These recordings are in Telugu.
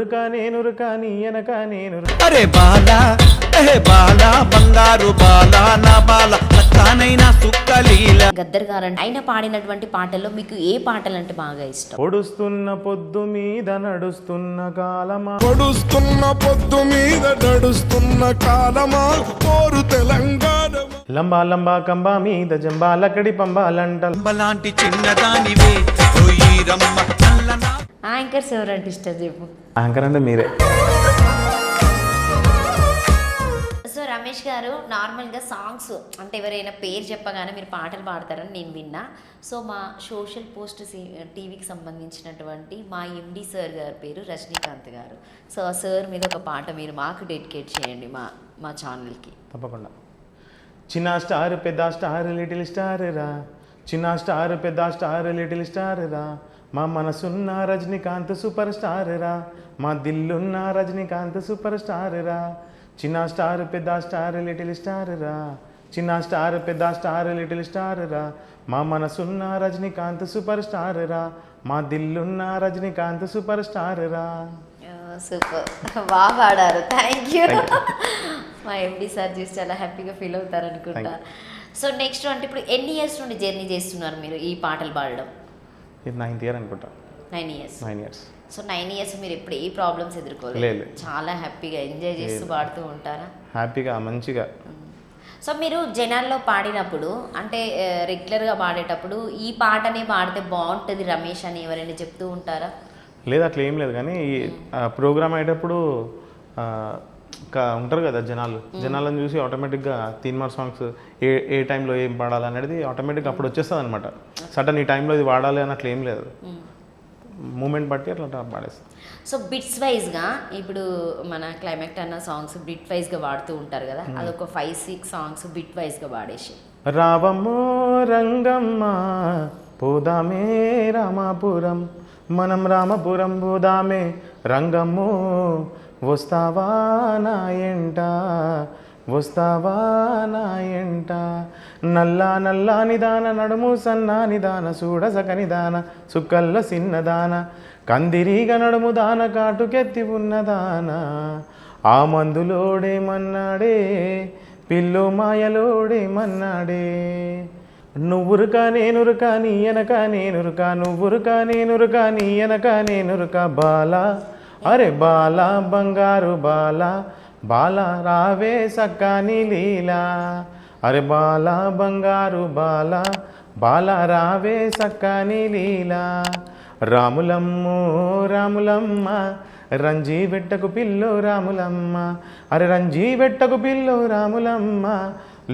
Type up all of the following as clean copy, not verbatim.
నువ్వురుకా నేనురుకా నీ ఎనక నేను అరే బాలా బాలా బంగారు బాలా నా బాల లక్కానైనా సుక్కలీల. గద్దర్ గారు ఆయన పాడినటువంటి పాటల్లో మీకు ఏ పాటలు అంటే బాగా ఇష్టం? పొడుస్తున్న పొద్దు మీద నడుస్తున్న కాలమా, పొడుస్తున్న పొద్దు మీద నడుస్తున్న కాలమా, పోరు తెలంగాణ. లంబా లంబా కంబా మీద జంబాలకడి పంబాలంట. లాంటి చిన్నదానివే రమ్మ చల్లనా. యాంకర్స్ ఎవరంటే ఇష్టం చెప్పు. యాంకర్ అంటే మీరే. సో రమేష్ గారు నార్మల్గా సాంగ్స్ అంటే ఎవరైనా పేరు చెప్పగానే మీరు పాటలు పాడతారని నేను విన్నా. సో మా సోషల్ పోస్ట్ టీవీకి సంబంధించినటువంటి మా ఎండి సార్ గారి పేరు రజనీకాంత్ గారు. సో ఆ సార్ మీద ఒక పాట మీరు మాకు డెడికేట్ చేయండి మా ఛానల్కి. తప్పకుండా. చిన్న స్టార్ పెద్ద స్టార్ లిటిల్ స్టార్ రా, చిన్న స్టార్ పెద్ద స్టార్ లిటిల్ స్టార్ రా, మా మనసున్న రజనీకాంత్ సూపర్ స్టార్ రా, మా దిల్లున్న రజనీకాంత్ సూపర్ స్టార్ రా. చిన్న స్టార్ పెద్ద స్టార్ లిటిల్ స్టార్ రా, చిన్న స్టార్ పెద్ద స్టార్ లిటిల్ స్టార్ రా, మా మనసున్న రజనీకాంత్ సూపర్ స్టార్ రా, మా దిల్లున్న రజనీకాంత్ సూపర్ స్టార్ రా. సూపర్, బాగా పాడారు. Thank you. మా ఎండి సార్ చూసి చాలా హ్యాపీగా ఫీల్ అవుతారు అనుకుంటా. సో నెక్స్ట్ అంటే ఇప్పుడు ఎన్ని ఇయర్స్ నుండి జర్నీ చేస్తున్నారు మీరు ఈ పాటలు పాడడం? ఇది 9th ఇయర్ అనుకుంటా. 9 ఇయర్స్. 9 ఇయర్స్. సో 9 ఇయర్స్ మీరు ఎప్పుడు ఏ ప్రాబ్లమ్స్ ఎదుర్కోలేదు? చాలా హ్యాపీగా ఎంజాయ్ చేస్తూ పాడుతూ ఉంటారా? హ్యాపీగా మంచిగా. సో మీరు జనాల్లో పాడినప్పుడు అంటే రెగ్యులర్గా పాడేటప్పుడు ఈ పాటనే పాడితే బాగుంటుంది రమేష్ అని ఎవరైనా చెప్తూ ఉంటారా? లేదు, అట్లా ఏం లేదు. కానీ ఈ ప్రోగ్రామ్ అయ్యేటప్పుడు ఉంటారు కదా జనాలను చూసి ఆటోమేటిక్గా తీన్మార్ సాంగ్స్ ఏ టైంలో ఏం పాడాలి అనేది ఆటోమేటిక్గా అప్పుడు వచ్చేస్తుంది అనమాట. సడన్ ఈ టైంలో ఇది వాడాలి అని అట్లా ఏం లేదు, మూమెంట్ బట్టి అట్లా పాడేస్తాం. సో బిట్స్ వైజ్గా ఇప్పుడు మన క్లైమాక్ట్ అన్న సాంగ్స్ బిట్ వైజ్గా వాడుతూ ఉంటారు కదా, అదొక 5-6 సాంగ్స్ బిట్ వైజ్గా వాడేసి. రావమ్మో రంగమ్మ పోదామే రామాపురం, మనం రామపురం పోదామే రంగమ్మో, వస్తావా నా ఎంట, వస్తావా నా ఎంట, నల్లా నల్లా నిదాన నడుము సన్నా నిదాన, చూడ సకని దాన సుక్కల్ల సిన్నదాన, కందిరీగ నడుము దాన కాటుకెత్తి ఉన్నదాన, ఆ మందులోడేమన్నాడే పిల్లో మాయలోడేమన్నాడే, నువ్వురుకా నేనురుకా నీ ఎనక నేనురుకా, నువ్వురుకా నేనురుకా నీ ఎనక నేనురుకా, బాలా అరే బాలా బంగారు బాలా, బాలా రావే సక్కాని లీలా, అరే బాలా బంగారు బాలా, బాలా రావే సక్కాని లీలా, రాములమ్మో రాములమ్మ రంజీ వెట్టకు పిల్లో రాములమ్మ, అరే రంజీ వెట్టకు పిల్లో రాములమ్మ,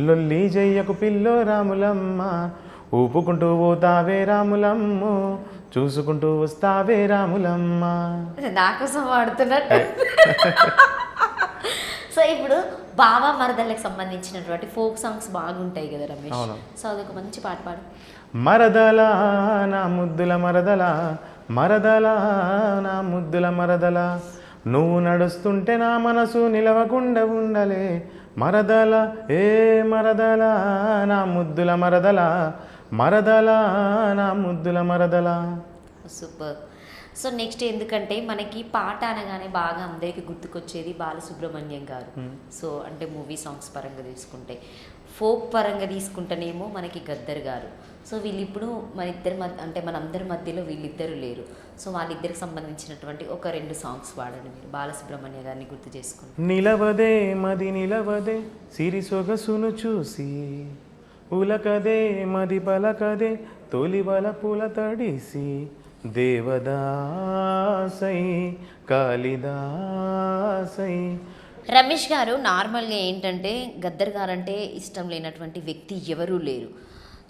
లొల్లి జయ్యకు పిల్లో రాములమ్మ, ఊపుకుంటూ పోతావే రాములమ్ము, చూసుకుంటూ వస్తావే రాములమ్మ. నాకోసం వాడుతున్నట్టు. సో ఇప్పుడు బావా మరదళ్ళకి సంబంధించినటువంటి ఫోక్ సాంగ్స్ బాగుంటాయి కదా రమేష్, సో అదొక మంచి పాట పాడు. మరదలా నా ముద్దుల మరదలా, మరదలా నా ముద్దుల మరదలా, నువ్వు నడుస్తుంటే నా మనసు నిలవకుండా ఉండలే, మరదల ఏ మరదల నా ముద్దుల మరదల, మరదల నా ముద్దుల మరదల. సూపర్. సో నెక్స్ట్ ఎందుకంటే మనకి పాట అనగానే బాగా అందరికీ గుర్తుకొచ్చేది బాలసుబ్రహ్మణ్యం గారు. సో అంటే మూవీ సాంగ్స్ పరంగా తీసుకుంటే, ఫోక్ పరంగా తీసుకుంటేనేమో మనకి గద్దర్ గారు. సో వీళ్ళిప్పుడు అంటే మనందరి మధ్యలో వీళ్ళిద్దరు లేరు. సో వాళ్ళిద్దరికి సంబంధించినటువంటి ఒక 2 సాంగ్స్ వాడండి మీరు, బాలసుబ్రహ్మణ్య గారిని గుర్తు చేసుకుని. నిలవదే మది నిలవదే సిరి సొగసును చూసి, ఉలకదే మది పలకదే తొలివల పూల తడిసి, దేవదాసై కాళిదాసై. రమేష్ గారు నార్మల్గా ఏంటంటే గద్దర్ గారు అంటే ఇష్టం లేనటువంటి వ్యక్తి ఎవరూ లేరు.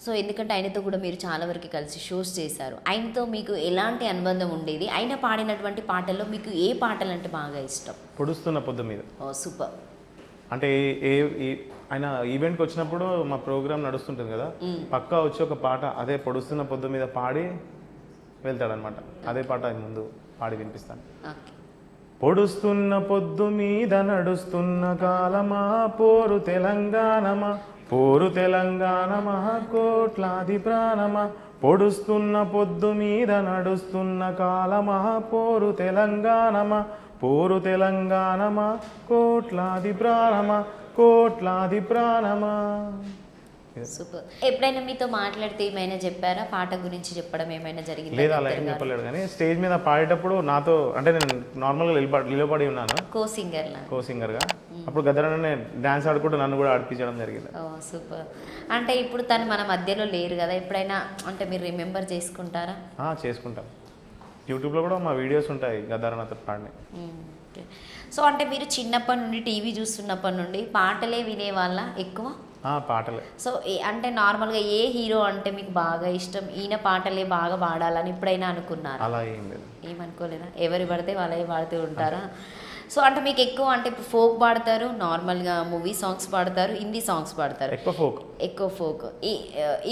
సో ఎందుకంటే ఆయనతో కూడా మీరు చాలా వరకు కలిసి షోస్ చేశారు. ఆయనతో మీకు ఎలాంటి అనుబంధం ఉండేది? ఆయన పాడినటువంటి పాటల్లో మీకు ఏ పాటలు అంటే బాగా ఇష్టం? పొడుస్తున్న పొద్దు మీద. ఓ సూపర్. అంటే ఆయన ఈవెంట్కి వచ్చినప్పుడు మా ప్రోగ్రామ్ నడుస్తుంటుంది కదా, పక్కా వచ్చి ఒక పాట అదే పొడుస్తున్న పొద్దు మీద పాడి వెళ్తాడనమాట. అదే పాట ముందు పాడి వినిపిస్తాను. పొడుస్తున్న పొద్దు మీద నడుస్తున్న కాలమా, పోరు తెలంగాణమా, పోరు తెలంగాణమా, కోట్లాది ప్రాణమా, పొడుస్తున్న పొద్దు మీద నడుస్తున్న కాలమా, పోరు తెలంగాణమా, పోరు తెలంగాణమా కోట్లాది ప్రాణమా కోట్లాది ప్రాణమా. సూపర్. ఎప్పుడైనా మీతో మాట్లాడితే ఏమైనా చెప్పారా? పాట గురించి చెప్పడం ఏమైనా జరిగింది? లేదు, అలా ఏం చెప్పలేడు. కానీ స్టేజ్ మీద పాడేటప్పుడు నాతో అంటే నేను నార్మల్గా నిలబడి ఉన్నాను కో సింగర్గా. అప్పుడు గద్దరనే డాన్స్ ఆడుకుంటూ నన్ను కూడా ఆడిపించడం జరిగింది. ఓ సూపర్. అంటే ఇప్పుడు తను మన మధ్యలో లేరు కదా, ఎప్పుడైనా అంటే మీరు రిమెంబర్ చేసుకుంటారా? చేసుకుంటాం. యూట్యూబ్లో కూడా మా వీడియోస్ ఉంటాయి గద్దరన్నతో పాడిని. సో అంటే మీరు చిన్నప్పటి నుండి టీవీ చూస్తున్నప్పటి నుండి పాటలే వినేవాళ్ళ ఎక్కువ? పాటలే. సో అంటే నార్మల్గా ఏ హీరో అంటే మీకు బాగా ఇష్టం, ఈయన పాటలే బాగా పాడాలని ఎప్పుడైనా అనుకున్నారా? అలా ఏం లేదు. ఏమనుకోలేదా? ఎవరు పడితే వాళ్ళే పాడుతూ ఉంటారా? సో అంటే మీకు ఎక్కువ అంటే ఇప్పుడు ఫోక్ పాడతారు, నార్మల్గా మూవీ సాంగ్స్ పాడతారు, హిందీ సాంగ్స్ పాడతారు. ఎక్కువ ఫోక్.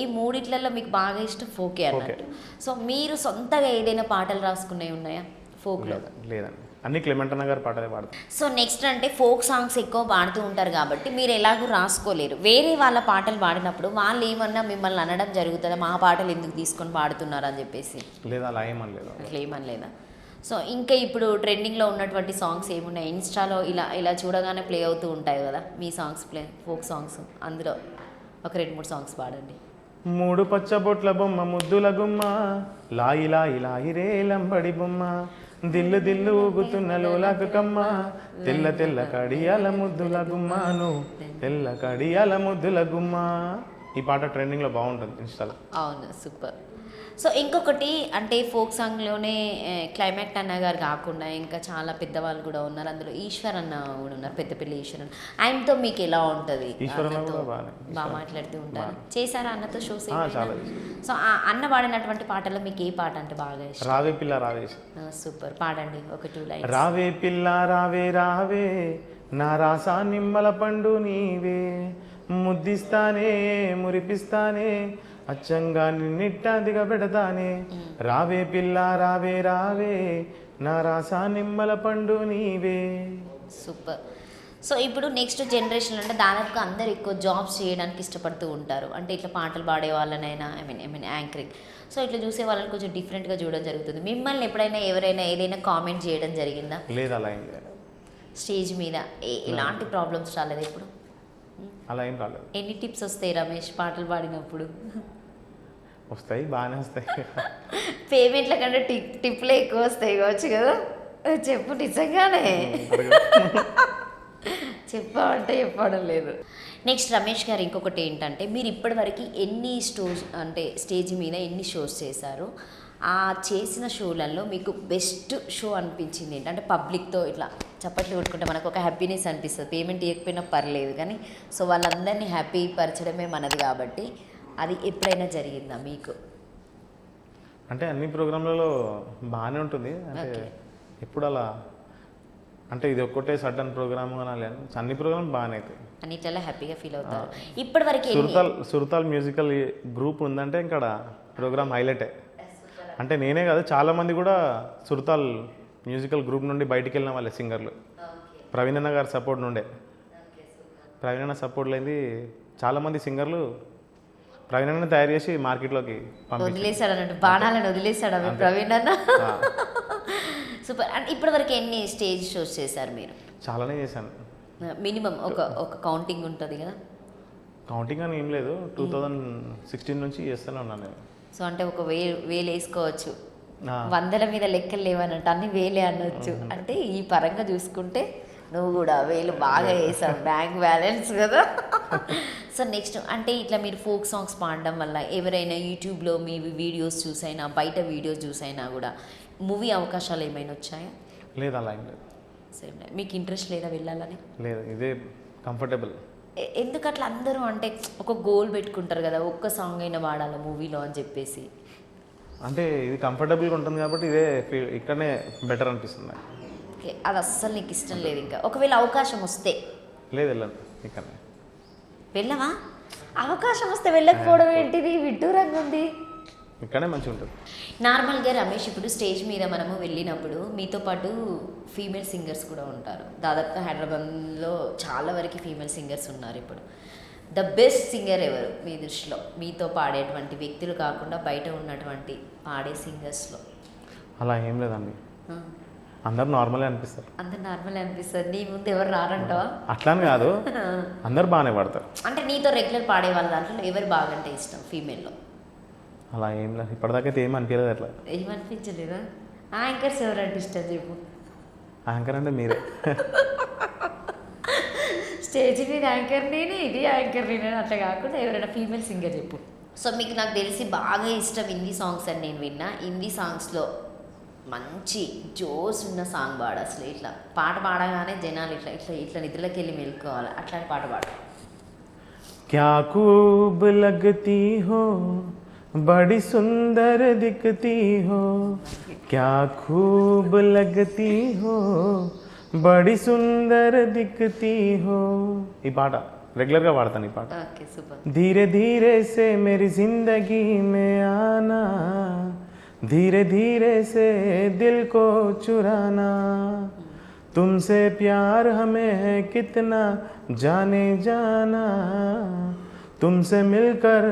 ఈ మూడిట్లలో మీకు బాగా ఇష్టం ఫోకే అన్నట్టు. సో మీరు సొంతగా ఏదైనా పాటలు రాసుకునేవి ఉన్నాయా ఫోక్లో? లేదండి, అన్ని క్లెమెంట్ అన్న గారు పాటలే పాడతారు. సో నెక్స్ట్ అంటే ఫోక్ సాంగ్స్ ఎక్కువ పాడుతూ ఉంటారు కాబట్టి మీరు ఎలాగూ రాసుకోలేరు. వేరే వాళ్ళ పాటలు పాడినప్పుడు వాళ్ళు ఏమన్నా మిమ్మల్ని అనడం జరుగుతుందా, మా పాటలు ఎందుకు తీసుకొని పాడుతున్నారు అని చెప్పేసి? లేదా, అలా ఏమనలేదు. అట్లా ఏమనలేదా? సో ఇంకా ఇప్పుడు ట్రెండింగ్లో ఉన్నటువంటి సాంగ్స్ ఏమున్నాయి? ఇన్స్టాలో ఇలా చూడగానే ప్లే అవుతూ ఉంటాయి కదా మీ సాంగ్స్, ఫోక్ సాంగ్స్. అందులో ఒక 2-3 సాంగ్స్ పాడండి. 3 పచ్చబొట్ల బొమ్మ ముద్దుల గుమ్మ, లాయి లాయి లాయి రే లంబడి బొమ్మ, దిల్లు దిల్లు ఊగుతున్న లోలాకు కమ్మ, తెల్ల తెల్ల కడియాల ముద్దుల గుమ్మాను, తెల్ల కడియాల ముద్దుల గుమ్మ. ఈ పాట ట్రెండింగ్లో బాగుంటుంది ఇన్స్టాలో. అవును, సూపర్. సో ఇంకొకటి అంటే ఫోక్ సాంగ్లోనే క్లైమాక్ట్ అన్న గారు కాకుండా ఇంకా చాలా పెద్దవాళ్ళు కూడా ఉన్నారు. అందులో ఈశ్వర్ అన్న కూడా ఉన్నారు, పెద్దపల్లి ఈశ్వర్ అన్న. ఆయనతో మీకు ఎలా ఉంటుంది? బాగా మాట్లాడుతూ ఉంటారు. చేశారా అన్నతో షోస్? సో అన్న పాడినటువంటి పాటల్లో మీకు ఏ పాట అంటే బాగా ఇష్టం? రావే పిల్ల రావే. సూపర్, పాడండి ఒక 2 లైన్స్. రావే పిల్ల రావే రావే, నా రాసా నిమ్మల పండు నీవే, ముద్దిస్తానే మురిపిస్తానే, అచ్చంగా నిన్నిట్టా దిగబెడతానే, రావే పిల్ల రావే రావే, నా రాసా నిమ్మల పండు నీవే. సూపర్. సో ఇప్పుడు నెక్స్ట్ జనరేషన్ అంటే దాదాపుగా అందరు ఎక్కువ జాబ్స్ చేయడానికి ఇష్టపడుతూ ఉంటారు. అంటే ఇట్లా పాటలు పాడే వాళ్ళనైనా ఐ మీన్ యాంకరింగ్. సో ఇట్లా చూసే వాళ్ళని కొంచెం డిఫరెంట్గా చూడడం జరుగుతుంది. మిమ్మల్ని ఎప్పుడైనా ఎవరైనా ఏదైనా కామెంట్ చేయడం జరిగిందా? లేదు, అలా ఏం లేదు. స్టేజ్ మీద ఎలాంటి ప్రాబ్లమ్స్ రాలేదు ఇప్పుడు? అలా ఏం రాలేదు. ఎన్ని టిప్స్ వస్తాయి రమేష్ పాటలు పాడినప్పుడు? వస్తాయి, బాగానే వస్తాయి. పేమెంట్ల కంటే టిప్లే ఎక్కువ వస్తాయి కావచ్చు కదా? చెప్పు, నిజంగానే చెప్పామంటే చెప్పడం లేదు. నెక్స్ట్ రమేష్ గారు ఇంకొకటి ఏంటంటే మీరు ఇప్పటివరకు ఎన్ని స్టేజ్ మీద ఎన్ని షోస్ చేశారు? ఆ చేసిన షోలలో మీకు బెస్ట్ షో అనిపించింది ఏంటంటే పబ్లిక్తో ఇట్లా చప్పట్లు కొట్టుకుంటే మనకు ఒక హ్యాపీనెస్ అనిపిస్తుంది. పేమెంట్ ఇవ్వకపోయినా పర్లేదు కానీ సో వాళ్ళందరినీ హ్యాపీ పరచడమే మనది కాబట్టి అది ఎప్పుడైనా జరిగిందా మీకు? అంటే అన్ని ప్రోగ్రాంలలో బాగానే ఉంటుంది. అంటే ఎప్పుడు అలా అంటే ఇది ఒక్కటే సడన్ ప్రోగ్రామ్ అనాలి, అన్ని ప్రోగ్రామ్ బాగానే అవుతాయి, అన్నిట్లలో హ్యాపీగా ఫీల్ అవుతారు. ఇప్పటివరకు సురతాల్ మ్యూజికల్ గ్రూప్ ఉందంటే ఇక్కడ ప్రోగ్రామ్ హైలైటే. అంటే నేనే కాదు, చాలామంది కూడా సురతాల్ మ్యూజికల్ గ్రూప్ నుండి బయటికి వెళ్ళిన వాళ్ళే సింగర్లు. ప్రవీణ్ అన్న గారి సపోర్ట్ నుండే. ప్రవీణ్ అన్న సపోర్ట్ లేని చాలామంది సింగర్లు ప్రవీణ్ అన్న తయారు చేసి మార్కెట్లోకి వదిలేశాడు అన్నట్టు, బాణాలను వదిలేశాడు ప్రవీణ్ అన్న. సూపర్. అండ్ ఇప్పటివరకు ఎన్ని స్టేజ్ షోస్ చేశారు మీరు? చాలానే చేశాను. మినిమం ఒక కౌంటింగ్ ఉంటుంది కదా? కౌంటింగ్ అని ఏం లేదు, 2016 నుంచి చేస్తూనే ఉన్నాను నేను. సో అంటే ఒక వేలు వేసుకోవచ్చు, వందల మీద లెక్కలు లేవన్నట్టు, అన్ని వేలే అనొచ్చు. అంటే ఈ పరంగా చూసుకుంటే నువ్వు కూడా వేలు బాగా వేసావు, బ్యాంక్ బ్యాలెన్స్ కదా. సో నెక్స్ట్ అంటే ఇట్లా మీరు ఫోక్ సాంగ్స్ పాడడం వల్ల ఎవరైనా యూట్యూబ్లో మీ వీడియోస్ చూసైనా బయట వీడియోస్ చూసైనా కూడా మూవీ అవకాశాలు ఏమైనా వచ్చాయా? లేదు, అలా ఏం లేదు. సేమ్ మీకు ఇంట్రెస్ట్ లేదా వెళ్ళాలని? లేదు, ఇదే కంఫర్టబుల్. ఎందుకు అట్లా అందరూ అంటే ఒక గోల్ పెట్టుకుంటారు కదా, ఒక్క సాంగ్ అయినా వాడాలి మూవీలో అని చెప్పేసి? అంటే ఇది కంఫర్టబుల్గా ఉంటుంది కాబట్టి ఇదే ఇక్కడనే బెటర్ అనిపిస్తుంది. ఓకే, అది అస్సలు నీకు ఇష్టం లేదు ఇంకా? ఒకవేళ అవకాశం వస్తే? లేదు, వెళ్ళను, ఇక్కడనే. వెళ్ళవా? అవకాశం వస్తే వెళ్ళకపోవడం ఏంటిది, విడ్డూరంగా ఉంది. ఇక్కడే మంచిగా ఉంటుంది. నార్మల్గా రమేష్, ఇప్పుడు స్టేజ్ మీద మనము వెళ్ళినప్పుడు మీతో పాటు ఫీమేల్ సింగర్స్ కూడా ఉంటారు. దాదాపుగా హైదరాబాద్లో చాలా వరకు ఫీమేల్ సింగర్స్ ఉన్నారు. ఇప్పుడు ద బెస్ట్ సింగర్ ఎవరు మీ దృష్టిలో, మీతో పాడేటువంటి వ్యక్తులు కాకుండా బయట ఉన్నటువంటి పాడే సింగర్స్లో? అలా ఏం లేదండి, అందరు నార్మలే అనిపిస్తారు. అంత నార్మల్ అనిపిస్తుంది. నీ ముందు ఎవరు రారంటావా? అట్లా అని కాదు, అందరు బాగానే పాడతారు. అంటే నీతో రెగ్యులర్ పాడే వాళ్ళ దాంట్లో ఎవరు బాగంటే ఇష్టం ఫీమేల్లో? అలా ఏం లేదు, ఇప్పటిదాకైతే ఏం అనిపించలేదు అట్లా. ఏమనిపించలేదా? యాంకర్స్ ఎవరంటే ఇష్టం చెప్పు. యాంకర్ అంటే మీరే. స్టేజ్ మీద యాంకర్ నేనే, ఇది యాంకర్ నేనే అట్లా కాకుండా ఎవరైనా ఫీమేల్ సింగర్ చెప్పు. సో మీకు నాకు తెలిసి బాగా ఇష్టం హిందీ సాంగ్స్ అని నేను విన్నా. హిందీ సాంగ్స్లో మంచి జోస్ ఉన్న సాంగ్ పాడు. అసలు ఇట్లా పాట పాడగానే జనాలు ఇట్లా ఇట్లా ఇట్లా నిద్రలోకి వెళ్ళి మెలుకోవాలి అట్లాంటి పాట పాడు. क्या खूब लगती हो, बड़ी सुंदर दिखती हो, क्या खूब लगती हो, बड़ी सुंदर दिखती हो. ఈ పాట రెగ్యులర్గా పాడతాను. ఈ పాట ఓకే సూపర్. धीरे धीरे से मेरी जिंदगी में आना, धीरे धीरे से दिल को चुराना, तुमसे प्यार हमें है कितना जाने जाना, तुमसे मिलकर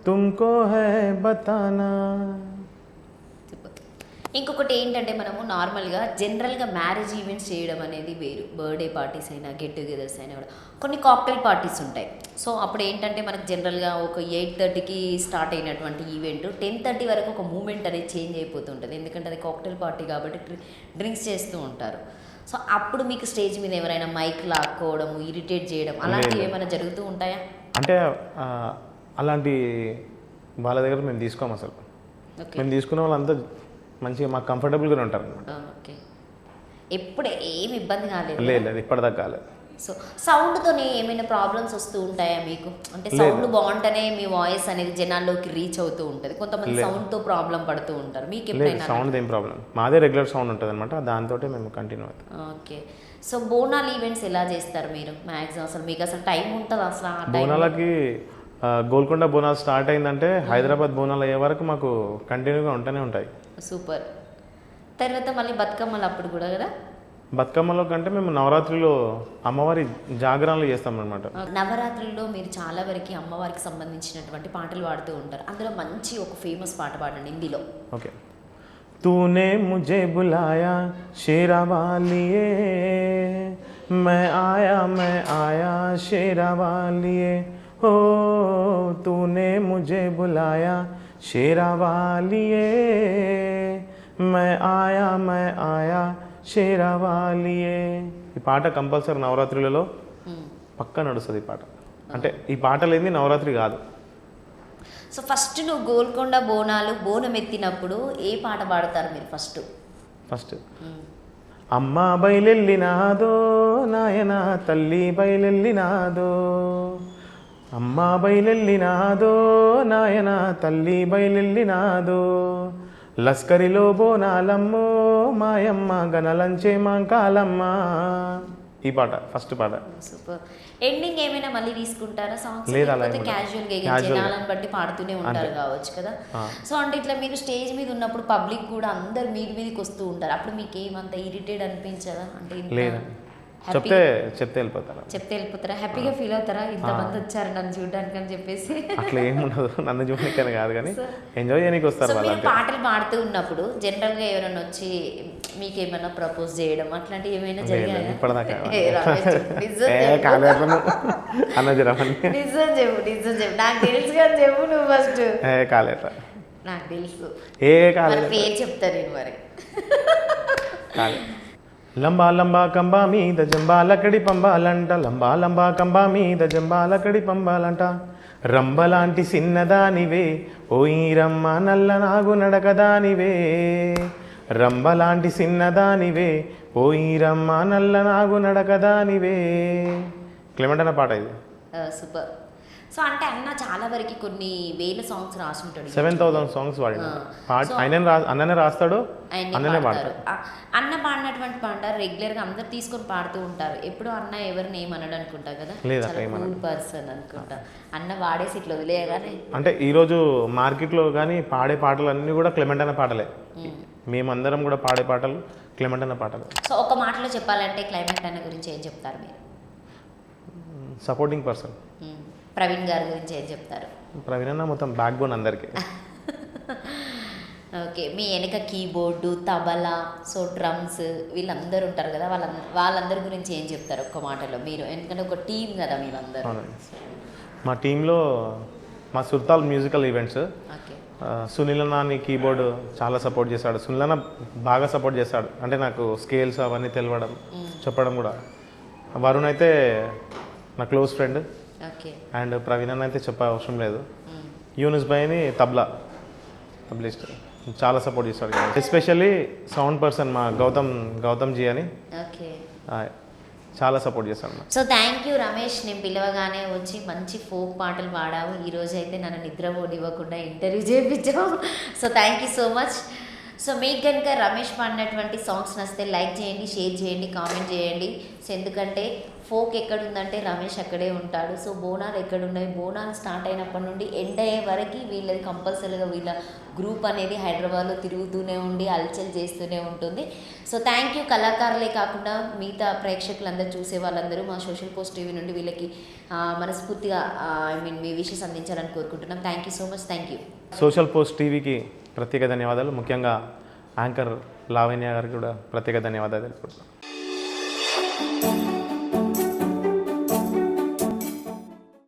तुमको है बताना. ఇంకొకటి ఏంటంటే మనము నార్మల్గా జనరల్గా మ్యారేజ్ ఈవెంట్స్ చేయడం అనేది వేరు. బర్త్డే పార్టీస్ అయినా గెట్ టుగెదర్స్ అయినా కూడా కొన్ని కాక్టైల్ పార్టీస్ ఉంటాయి. సో అప్పుడు ఏంటంటే మనకు జనరల్గా ఒక 8:30కి స్టార్ట్ అయినటువంటి ఈవెంట్ 10:30 వరకు ఒక మూమెంట్ అనేది చేంజ్ అయిపోతుంటుంది. ఎందుకంటే అది కాక్టైల్ పార్టీ కాబట్టి డ్రింక్స్ చేస్తూ ఉంటారు. సో అప్పుడు మీకు స్టేజ్ మీద ఎవరైనా మైక్ లాక్కోవడం, ఇరిటేట్ చేయడం అలాంటివి ఏమైనా జరుగుతూ ఉంటాయా? అంటే అలాంటి వాళ్ళ దగ్గర మేము తీసుకోము అసలు. మేము తీసుకున్న వాళ్ళంతా మంచిగా మాకు కంఫర్టబుల్గానే ఉంటారు అనమాట. ఓకే. ఎప్పుడు ఏమి ఇబ్బంది కాలేదు? లేదు, ఇప్పటిదాకా కాలేదు. సో సౌండ్తోనే ఏమైనా ప్రాబ్లమ్స్ వస్తూ ఉంటాయా మీకు? అంటే సౌండ్ బాగుంటేనే మీ వాయిస్ అనేది జనాల్లోకి రీచ్ అవుతూ ఉంటుంది. కొంతమంది సౌండ్తో ప్రాబ్లం పడుతూ ఉంటారు. మీకు ఎప్పుడైనా? సౌండ్ ఏం ప్రాబ్లం, మాదే రెగ్యులర్ సౌండ్ ఉంటుంది అనమాట, దాంతో మేము కంటిన్యూ అవుతాం. ఓకే. సో బోనాలు ఈవెంట్స్ ఎలా చేస్తారు మీరు మ్యాక్సిమం? అసలు మీకు అసలు టైం ఉంటుంది అసలు? బోనాలకి గోల్కొండ బోనాలు స్టార్ట్ అయిందంటే హైదరాబాద్ బోనాలు అయ్యే వరకు మాకు కంటిన్యూగా ఉంటూనే ఉంటాయి. సూపర్. తర్వాత మళ్ళీ బతుకమ్మలు అప్పుడు కూడా కదా? బతుకమ్మలో కంటే మేము నవరాత్రిలో అమ్మవారి జాగరణలు చేస్తాం అనమాట. నవరాత్రుల్లో మీరు చాలా వరకు అమ్మవారికి సంబంధించినటువంటి పాటలు పాడుతూ ఉంటారు. అందులో మంచి ఒక ఫేమస్ పాట పాడండి హిందీలో. ఓకే. तूने मुझे बुलाया शेरा वालिए, मैं आया शेरा वालिए, हो तूने मुझे बुलाया शेरा वालिए, मैं आया शेरा वालिए. ఈ పాట కంపల్సరీ నవరాత్రులలో పక్కా నడుస్తుంది ఈ పాట. అంటే ఈ పాట లేని నవరాత్రి కాదు. సో ఫస్ట్ నువ్వు గోల్కొండ బోనం ఎత్తినప్పుడు ఏ పాట పాడతారు మీరు ఫస్ట్? అమ్మ బయలెల్లినాదో నాయన తల్లి బయలెల్లినాదో, అమ్మ బయలెల్లినాదో నాయన తల్లి బయలెల్లినాదో, లస్కరిలో బోనాలమ్మో మాయమ్మ గనలంచే మాంకాలమ్మ. ఈ పాట ఫస్ట్ పాట. సూపర్. ఎండింగ్ ఏమైనా మళ్ళీ తీసుకుంటారా సాంగ్స్? లేదా క్యాజువల్గా జనాలను బట్టి పాడుతూనే ఉంటారు కావచ్చు కదా. సో అంటే ఇట్లా మీరు స్టేజ్ మీద ఉన్నప్పుడు పబ్లిక్ కూడా అందరు మీదకి వస్తూ ఉంటారు. అప్పుడు మీకు ఏమంత ఇరిటేట్ అనిపించదా? అంటే లేదా చెప్తే వెళ్ళిపోతారా? హ్యాపీగా ఫీల్ అవుతారా ఇంతమంది వచ్చారు నన్ను చూడడానికి అని చెప్పేసి? అట్లా ఏముండదు, నన్ను చూడడానికి కాదు కానీ ఎంజాయ్ చేయడానికి వస్తారు. మీరు పాటలు పాడుతూ ఉన్నప్పుడు జనరల్గా ఎవరైనా వచ్చి మీకు ఏమైనా ప్రపోజ్ చేయడం అట్లాంటివి ఏమైనా జరిగాయా? నిజం చెప్పు. నాకు తెలుసు కానీ చెప్పు నువ్వు ఫస్ట్. కాలేట నాకు తెలుసు. పేరు చెప్తా నేను మరి. లంబా లంబా కంబా మీద జంబాలకడి పంబాలంట, లంబా లంబా కంబా మీద జంబాలకడి పంబాలంట, రంబలాంటి సిన్నదానివే ఓయి రమ్మ నల్ల నాగు నడకదానివే, రంబలాంటి సిన్నదానివే ఓయి రమ్మ నల్ల నాగు నడకదానివే. క్లెమెంట్ అన్న పాట ఇది. సూపర్. సో అంటే అన్న చాలా వరకు కొన్ని వేల సాంగ్స్ రాసుంటాడు. 7,000 సాంగ్స్ వాడిన అన్ననే రాస్తాడు, అన్ననే పాడతాడు. అన్న పాడినటువంటి పాట రెగ్యులర్గా అందరు తీసుకొని పాడుతూ ఉంటారు. ఎప్పుడు అన్న ఎవరిని ఏమన్నాడు అనుకుంటా కదా, కూల్ పర్సన్ అనుకుంటా. అన్న వాడేసి ఇట్లా వదిలేయగానే అంటే ఈరోజు మార్కెట్లో కానీ పాడే పాటలు అన్నీ కూడా క్లెమెంట్ అన్న పాటలే. మేమందరం కూడా పాడే పాటలు క్లెమెంట్ అన్న పాటలు. సో ఒక మాటలో చెప్పాలంటే క్లెమెంట్ అన్న గురించి ఏం చెప్తారు మీరు? Supporting person. ప్రవీణ్ గారి గురించి ఏం చెప్తారు? ప్రవీణ్ అన్న మొత్తం బ్యాక్ బోన్ అందరికీ. ఓకే, మీ వెనక కీబోర్డు, తబలా, సో డ్రమ్స్ వీళ్ళందరూ ఉంటారు కదా, వాళ్ళందరి గురించి ఏం చెప్తారు ఒక్క మాటలో మీరు? ఎందుకంటే ఒక టీం కదా మీరందరూ. మా టీంలో మా సుల్తాన్ మ్యూజికల్ ఈవెంట్స్ ఓకే. సునీల్ అన్న కీబోర్డ్ చాలా సపోర్ట్ చేశాడు. సునీల్ అన్న బాగా సపోర్ట్ చేశాడు, అంటే నాకు స్కేల్స్ అవన్నీ తెలవడం చెప్పడం కూడా. వరుణ్ అయితే నా close friend. Okay. And Praveen అన్న అయితే చెప్పే అవసరం లేదు. యూనిస్ బైని తబ్లిస్ట్ చాలా సపోర్ట్ చేస్తాడు. ఎస్పెషల్లీ సౌండ్ పర్సన్ మా గౌతమ్ జీ అని ఓకే. చాలా సపోర్ట్ చేస్తాడు. సో థ్యాంక్ యూ రమేష్, నేను పిలవగానే వచ్చి మంచి ఫోక్ పాటలు పాడావు. ఈరోజు అయితే నన్ను నిద్రపోనివ్వకుండా ఇంటర్వ్యూ చేయించావు. So thank you so much. So మీకు కనుక రమేష్ పాడినటువంటి సాంగ్స్ నచ్చితే లైక్ చేయండి, షేర్ చేయండి, కామెంట్ చేయండి. సో ఎందుకంటే ఫోక్ ఎక్కడుందంటే రమేష్ అక్కడే ఉంటాడు. సో బోనాలు ఎక్కడున్నాయి, బోనాలు స్టార్ట్ అయినప్పటి నుండి ఎండ్ అయ్యే వరకు వీళ్ళది కంపల్సరీగా వీళ్ళ గ్రూప్ అనేది హైదరాబాద్లో తిరుగుతూనే ఉండి హల్చల్ చేస్తూనే ఉంటుంది. So thank you. కళాకారులే కాకుండా మిగతా ప్రేక్షకులందరూ, చూసే వాళ్ళందరూ మా సోషల్ పోస్ట్ టీవీ నుండి వీళ్ళకి మనస్ఫూర్తిగా మీ విషెస్ అందించాలని కోరుకుంటున్నాం. Thank you so much. Thank you. Social post టీవీకి ప్రత్యేక ధన్యవాదాలు. ముఖ్యంగా యాంకర్ లావణ్య గారికి కూడా ప్రత్యేక ధన్యవాదాలు తెలుపుకుంటున్నాను.